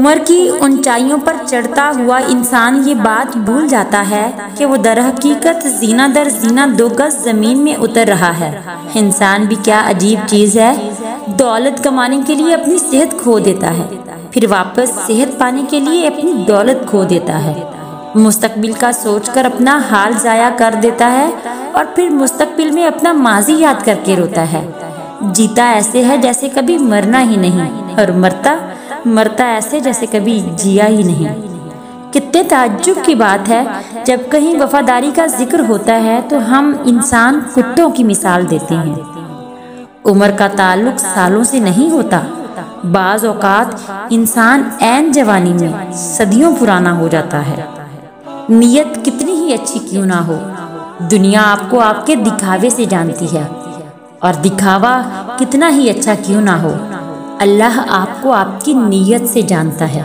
عمر کی اونچائیوں پر چڑھتا ہوا انسان یہ بات بھول جاتا ہے کہ وہ در حقیقت زینہ در زینہ 2 گز زمین میں اتر رہا ہے۔ انسان بھی کیا عجیب چیز ہے، دولت کمانے کے لیے اپنی صحت کھو دیتا ہے، پھر واپس صحت پانے کے لیے اپنی دولت کھو دیتا ہے، مستقبل کا سوچ کر اپنا حال ضائع کر دیتا ہے اور پھر مستقبل میں اپنا ماضی یاد کر کے روتا ہے۔ جیتا ایسے ہے جیسے کبھی مرنا ہی نہیں، اور مرتا ایسے جیسے کبھی جیا ہی نہیں۔ کتنے تعجب کی بات ہے، جب کہیں وفاداری کا ذکر ہوتا ہے تو ہم انسان کتوں کی مثال دیتے ہیں۔ عمر کا تعلق سالوں سے نہیں ہوتا، بعض اوقات انسان عین جوانی میں صدیوں پرانا ہو جاتا ہے۔ نیت کتنی ہی اچھی کیوں نہ ہو، دنیا آپ کو آپ کے دکھاوے سے جانتی ہے، اور دکھاوا کتنا ہی اچھا کیوں نہ ہو، اللہ آپ کو آپ کی نیت سے جانتا ہے۔